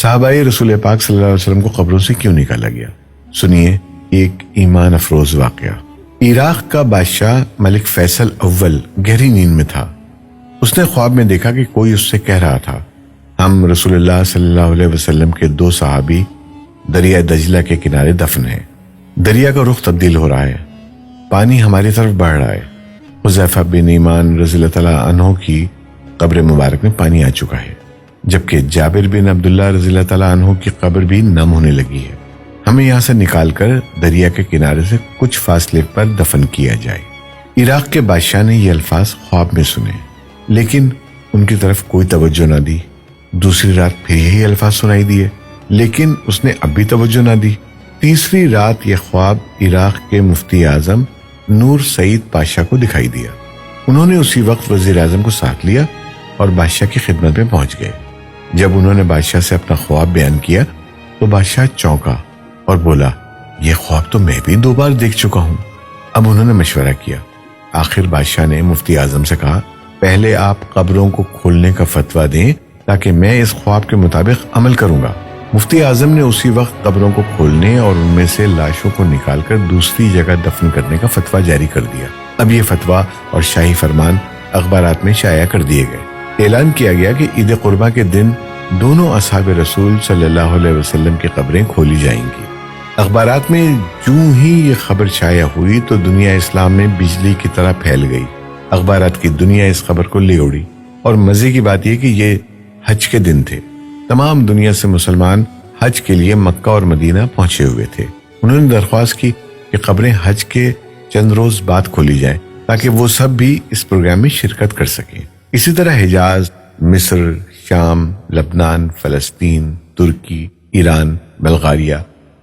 صحابہ رسول پاک صلی اللہ علیہ وسلم کو قبروں سے کیوں نکالا گیا؟ سنیے ایک ایمان افروز واقعہ۔ عراق کا بادشاہ ملک فیصل اول گہری نیند میں تھا۔ اس نے خواب میں دیکھا کہ کوئی اس سے کہہ رہا تھا، ہم رسول اللہ صلی اللہ علیہ وسلم کے 2 صحابی دریا دجلہ کے کنارے دفن ہیں۔ دریا کا رخ تبدیل ہو رہا ہے، پانی ہماری طرف بڑھ رہا ہے۔ حذیفہ بن یمان رضی اللہ تعالیٰ عنہ کی قبر مبارک میں پانی آ چکا ہے، جبکہ جابر بن عبداللہ رضی اللہ تعالیٰ عنہ کی قبر بھی نم ہونے لگی ہے۔ ہمیں یہاں سے نکال کر دریا کے کنارے سے کچھ فاصلے پر دفن کیا جائے۔ عراق کے بادشاہ نے یہ الفاظ خواب میں سنے، لیکن ان کی طرف کوئی توجہ نہ دی۔ دوسری رات پھر یہی الفاظ سنائی دیے، لیکن اس نے اب بھی توجہ نہ دی۔ تیسری رات یہ خواب عراق کے مفتی اعظم نور سعید پاشا کو دکھائی دیا۔ انہوں نے اسی وقت وزیر اعظم کو ساتھ لیا اور بادشاہ کی خدمت میں پہنچ گئے۔ جب انہوں نے بادشاہ سے اپنا خواب بیان کیا تو بادشاہ چونکا اور بولا، یہ خواب تو میں بھی 2 بار دیکھ چکا ہوں۔ اب انہوں نے مشورہ کیا۔ آخر بادشاہ نے مفتی اعظم سے کہا، پہلے آپ قبروں کو کھولنے کا فتویٰ دیں تاکہ میں اس خواب کے مطابق عمل کروں گا۔ مفتی اعظم نے اسی وقت قبروں کو کھولنے اور ان میں سے لاشوں کو نکال کر دوسری جگہ دفن کرنے کا فتویٰ جاری کر دیا۔ اب یہ فتویٰ اور شاہی فرمان اخبارات میں شائع کر دیے گئے۔ اعلان کیا گیا کہ عید قربہ کے دن دونوں اصحاب رسول صلی اللہ علیہ وسلم کی قبریں کھولی جائیں گی۔ اخبارات میں جوں ہی یہ خبر شائع ہوئی تو دنیا اسلام میں بجلی کی طرح پھیل گئی۔ اخبارات کی دنیا اس خبر کو لے اڑی، اور مزے کی بات یہ کہ یہ حج کے دن تھے۔ تمام دنیا سے مسلمان حج کے لیے مکہ اور مدینہ پہنچے ہوئے تھے۔ انہوں نے درخواست کی کہ قبریں حج کے چند روز بعد کھولی جائیں تاکہ وہ سب بھی اس پروگرام میں شرکت کر سکیں۔ اسی طرح حجاز، مصر، شام، لبنان، فلسطین، ترکی، ایران، بلغاریہ،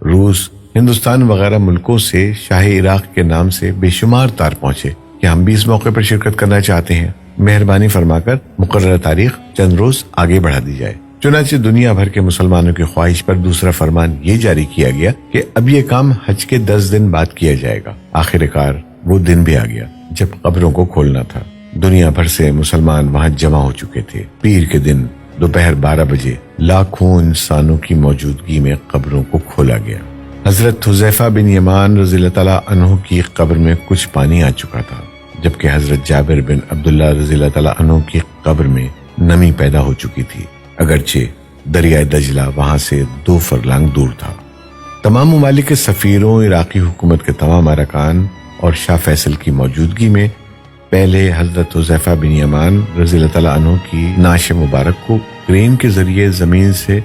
روس، ہندوستان وغیرہ ملکوں سے شاہ عراق کے نام سے بے شمار تار پہنچے کہ ہم بھی اس موقع پر شرکت کرنا چاہتے ہیں، مہربانی فرما کر مقررہ تاریخ چند روز آگے بڑھا دی جائے۔ چنانچہ دنیا بھر کے مسلمانوں کی خواہش پر دوسرا فرمان یہ جاری کیا گیا کہ اب یہ کام حج کے 10 دن بعد کیا جائے گا۔ آخر کار وہ دن بھی آ گیا جب قبروں کو کھولنا تھا۔ دنیا بھر سے مسلمان وہاں جمع ہو چکے تھے۔ پیر کے دن دوپہر 12 بجے لاکھوں انسانوں کی موجودگی میں قبروں کو کھولا گیا۔ حضرت حذیفہ بن یمان رضی اللہ تعالیٰ عنہ کی قبر میں کچھ پانی آ چکا تھا، جبکہ حضرت جابر بن عبداللہ رضی اللہ تعالیٰ عنہ کی قبر میں نمی پیدا ہو چکی تھی، اگرچہ دریائے دجلہ وہاں سے 2 فرلانگ دور تھا۔ تمام ممالک کے سفیروں، عراقی حکومت کے تمام ارکان اور شاہ فیصل کی موجودگی میں پہلے حضرت حذیفہ بن یمان رضی اللہ تعالیٰ عنہ کی نعش مبارک کو کرین کے ذریعے زمین سے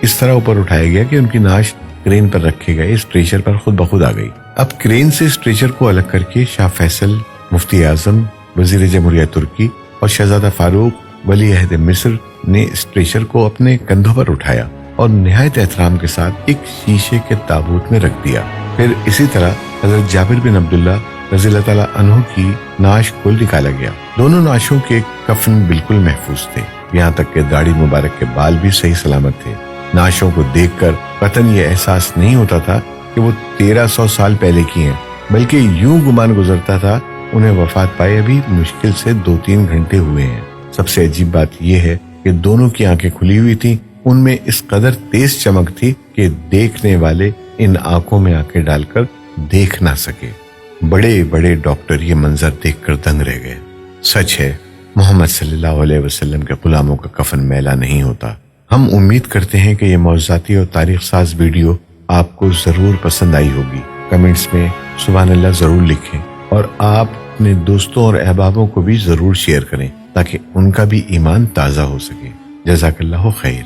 اس طرح اوپر اٹھایا گیا کہ ان کی نعش کرین پر رکھے گئے اسٹریچر پر خود بخود آ گئی۔ اب کرین سے اسٹریچر کو الگ کر کے شاہ فیصل، مفتی اعظم، وزیر جمہوریہ ترکی اور شہزادہ فاروق ولی عہد مصر نے اسٹریچر کو اپنے کندھوں پر اٹھایا اور نہایت احترام کے ساتھ ایک شیشے کے تابوت میں رکھ دیا۔ پھر اسی طرح حضرت جابر بن عبداللہ رضی اللہ تعالیٰ عنہ کی نعش کو نکالا گیا۔ دونوں نعشوں کے کفن بالکل محفوظ تھے، یہاں تک کہ داڑھی مبارک کے بال بھی صحیح سلامت تھے۔ نعشوں کو دیکھ کر قطعاً یہ احساس نہیں ہوتا تھا کہ وہ 1300 سال پہلے کی ہیں، بلکہ یوں گمان گزرتا تھا انہیں وفات پائے ابھی مشکل سے 2-3 گھنٹے ہوئے ہیں۔ سب سے عجیب بات یہ ہے کہ دونوں کی آنکھیں کھلی ہوئی تھیں، ان میں اس قدر تیز چمک تھی کہ دیکھنے والے ان آنکھوں میں آنکھیں ڈال کر دیکھ نہ سکے۔ بڑے بڑے ڈاکٹر یہ منظر دیکھ کر دنگ رہ گئے۔ سچ ہے، محمد صلی اللہ علیہ وسلم کے غلاموں کا کفن میلا نہیں ہوتا۔ ہم امید کرتے ہیں کہ یہ معجزاتی اور تاریخ ساز ویڈیو آپ کو ضرور پسند آئی ہوگی۔ کمنٹس میں سبحان اللہ ضرور لکھیں، اور آپ اپنے دوستوں اور احبابوں کو بھی ضرور شیئر کریں تاکہ ان کا بھی ایمان تازہ ہو سکے۔ جزاک اللہ خیر۔